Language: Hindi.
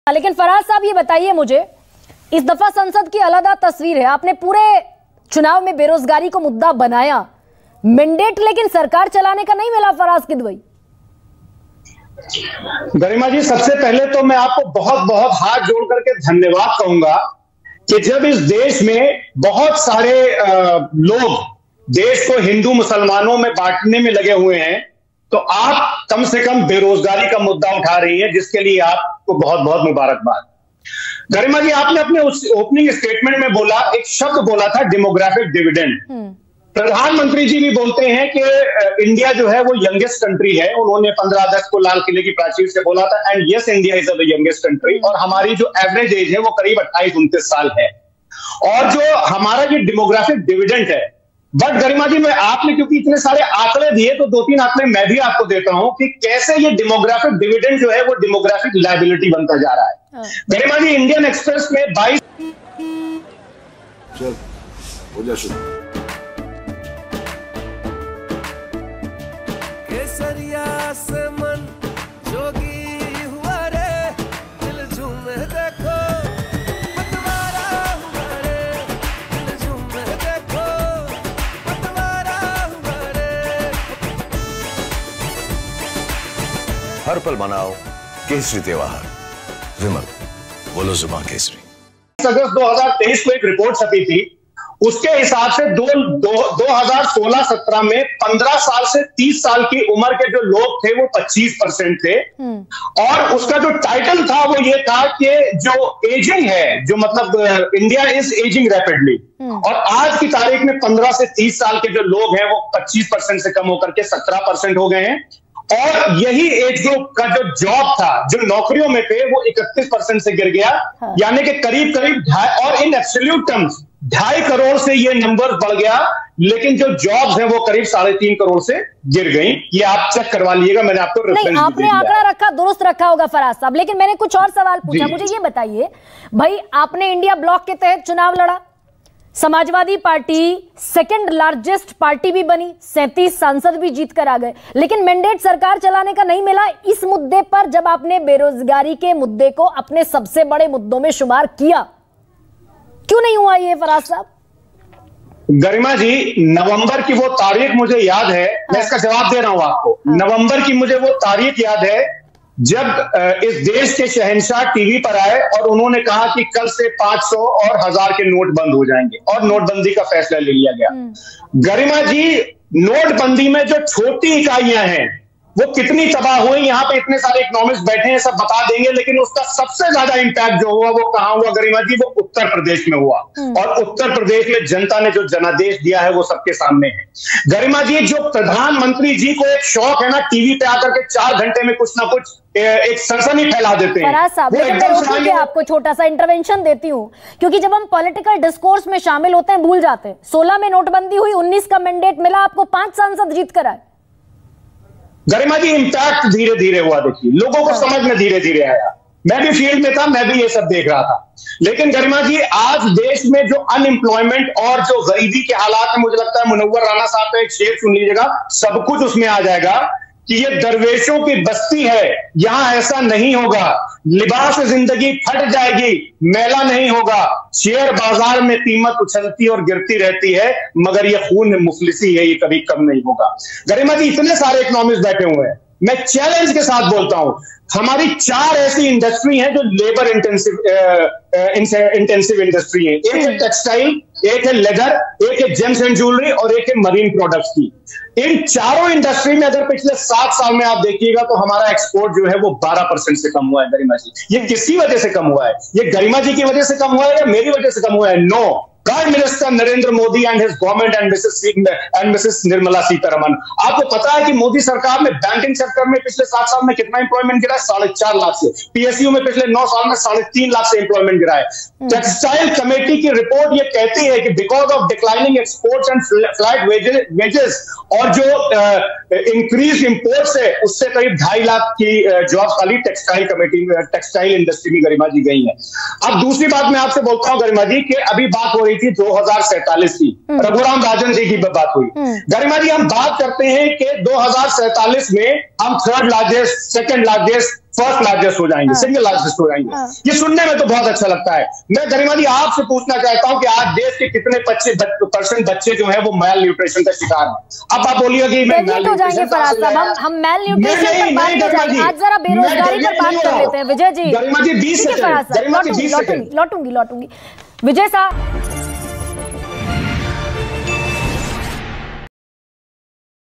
लेकिन फराज साहब ये बताइए मुझे, इस दफा संसद की अलग तस्वीर है। आपने पूरे चुनाव में बेरोजगारी को मुद्दा बनाया, मैंडेट लेकिन सरकार चलाने का नहीं मिला फराज किदवई। गरिमा जी, सबसे पहले तो मैं आपको बहुत बहुत हाथ जोड़ करके धन्यवाद कहूंगा कि जब इस देश में बहुत सारे लोग देश को हिंदू मुसलमानों में बांटने में लगे हुए हैं, तो आप कम से कम बेरोजगारी का मुद्दा उठा रही हैं, जिसके लिए आपको बहुत बहुत मुबारकबाद। गरिमा जी, आपने अपने उस ओपनिंग स्टेटमेंट में बोला, एक शब्द बोला था डेमोग्राफिक डिविडेंड। प्रधानमंत्री जी भी बोलते हैं कि इंडिया जो है वो यंगेस्ट कंट्री है। उन्होंने 15 अगस्त को लाल किले की प्राचीर से बोला था, and yes India is the youngest country. और हमारी जो एवरेज एज है वो करीब 28-29 साल है। और जो हमारा ये डेमोग्राफिक डिविडेंड है, बट गरिमा जी, मैं आपने क्योंकि इतने सारे आंकड़े दिए तो 2-3 आंकड़े मैं भी आपको देता हूं कि कैसे ये डेमोग्राफिक डिविडेंड जो है वो डेमोग्राफिक लायबिलिटी बनता जा रहा है। गरिमा जी, इंडियन एक्सप्रेस में 22 हो जा शुरू। केसरिया से मन जोगी हुआ रे, दिल झूमे देखो पतवारा हुआ रे, दिल झूमे देखो पतवारा हुआ रे। हर पल मनाओ केसरी त्योहार। विमल, बोलो जुबान केसरी। अगस्त 2023 को एक रिपोर्ट छपी थी, उसके हिसाब से 2016-17 में 15 साल से 30 साल की उम्र के जो लोग थे वो 25% थे। और उसका जो टाइटल था वो ये था कि जो एजिंग है, जो मतलब इंडिया इज एजिंग रैपिडली। और आज की तारीख में 15 से 30 साल के जो लोग हैं वो 25% से कम होकर के 17% हो गए हैं। और यही एज ग्रुप का जो जॉब था, जो नौकरियों में थे, वो 31% से गिर गया। यानी कि करीब करीब और इन एब्सोल्यूट टर्म्स 2.5 करोड़ से ये नंबर बढ़ गया, लेकिन जो जॉब्स हैं वो करीब 3.5 करोड़ से गिर गई। ये आप चेक करवा लीजिएगा, मैंने आपको नहीं, आपने आंकड़ा रखा, दुरुस्त रखा होगा फराज साहब। लेकिन मैंने कुछ और सवाल पूछा। मुझे ये बताइए भाई, आपने इंडिया ब्लॉक के तहत चुनाव लड़ा, Samajwadi party second largest party भी बनी, 37 सांसद भी जीत कर आ गए, लेकिन मैंडेट सरकार चलाने का नहीं मिला। इस मुद्दे पर जब आपने बेरोजगारी के मुद्दे को अपने सबसे बड़े मुद्दों में शुमार किया, क्यों नहीं हुआ ये फराज साहब? गरिमा जी, नवंबर की वो तारीख मुझे याद है, मैं इसका जवाब दे रहा हूं आपको। नवंबर की मुझे वो तारीख याद है जब इस देश के शहंशाह टीवी पर आए और उन्होंने कहा कि कल से 500 और 1000 के नोट बंद हो जाएंगे, और नोटबंदी का फैसला ले लिया गया। गरिमा जी, नोटबंदी में जो छोटी इकाइयां हैं वो कितनी तबाह हुई, यहाँ पे इतने सारे इकोनॉमिस्ट बैठे हैं, सब बता देंगे। लेकिन उसका सबसे ज्यादा इंपैक्ट जो हुआ वो कहां हुआ गरिमा जी? वो उत्तर प्रदेश में हुआ। और उत्तर प्रदेश में जनता ने जो जनादेश दिया है वो सबके सामने है। गरिमा जी, जो प्रधानमंत्री जी को एक शौक है ना टीवी पे आकर के 4 घंटे में कुछ ना कुछ एक सनसनी फैला देते हैं। फराज साहब, मैं आपको छोटा सा इंटरवेंशन देती हूँ, क्योंकि जब हम पॉलिटिकल डिस्कोर्स में शामिल होते हैं भूल जाते हैं। 16 में नोटबंदी हुई, 19 का मैंडेट मिला, आपको 5 सांसद जीत कर आए। गरिमा जी, इंपैक्ट धीरे धीरे हुआ, देखिए लोगों को समझ में धीरे धीरे आया। मैं भी फील्ड में था, मैं भी ये सब देख रहा था। लेकिन गरिमा जी, आज देश में जो अनएम्प्लॉयमेंट और जो गरीबी के हालात में, मुझे लगता है मुनव्वर राणा साहब का एक शेर सुन लीजिएगा, सब कुछ उसमें आ जाएगा कि ये दरवेशों की बस्ती है, यहां ऐसा नहीं होगा। लिबास जिंदगी फट जाएगी, मैला नहीं होगा। शेयर बाजार में कीमत उछलती और गिरती रहती है, मगर ये खून मुफलिसी है, ये कभी कम नहीं होगा। गरिमा जी, इतने सारे इकोनॉमिस्ट बैठे हुए हैं, मैं चैलेंज के साथ बोलता हूं, हमारी 4 ऐसी इंडस्ट्री हैं जो लेबर इंटेंसिव इंडस्ट्री है। एक है टेक्सटाइल, एक है लेदर, एक है जेम्स एंड ज्वेलरी और एक है मरीन प्रोडक्ट्स की। इन चारों इंडस्ट्री में अगर पिछले 7 साल में आप देखिएगा तो हमारा एक्सपोर्ट जो है वो 12% से कम हुआ है। गरिमा जी, ये किसकी वजह से कम हुआ है? ये गरिमा जी की वजह से कम हुआ है या मेरी वजह से कम हुआ है? No, prime minister Narendra Modi and his government and Mrs Nirmala Sitharaman. आपको पता है कि मोदी सरकार ने बैंकिंग सेक्टर में पिछले 7 साल में कितना इंप्लॉयमेंट गिरा है? 4.5 लाख से। पीएसयू में पिछले 9 साल में 3.5 लाख से इंप्लॉयमेंट गिरा है। टेक्सटाइल कमेटी की रिपोर्ट ये कहती है कि because of declining exports and flat wages और जो इंक्रीज इंपोर्ट्स है, उससे करीब 2.5 लाख की जॉब खाली टेक्सटाइल इंडस्ट्री में गरिमा जी गई है। अब दूसरी बात मैं आपसे बोलता हूं गरिमा जी, कि अभी बात हो रही थी 2047 की, रघुराम राजन जी की बात हुई। गरिमा जी, हम बात करते हैं कि 2047 में हम 3rd largest, 2nd largest, first largest हो जाएंगे, सिंगल लार्जेस्ट हो जाएंगे। ये सुनने में तो बहुत अच्छा लगता है। मैं गरिमा जी आपसे पूछना चाहता हूं कि आज देश के कितने % बच्चे जो है वो मैल न्यूट्रिशन का शिकार हैं। अब आप बोलिएगा कि मैं मैल न्यूट्रिशन हम मैल न्यूट्रिशन पर बात नहीं जाएंगे, आज जरा बेरोजगारी पर बात कर लेते हैं। विजय जी, गरिमा जी 20 सेकंड, लौटूंगी विजय साहब।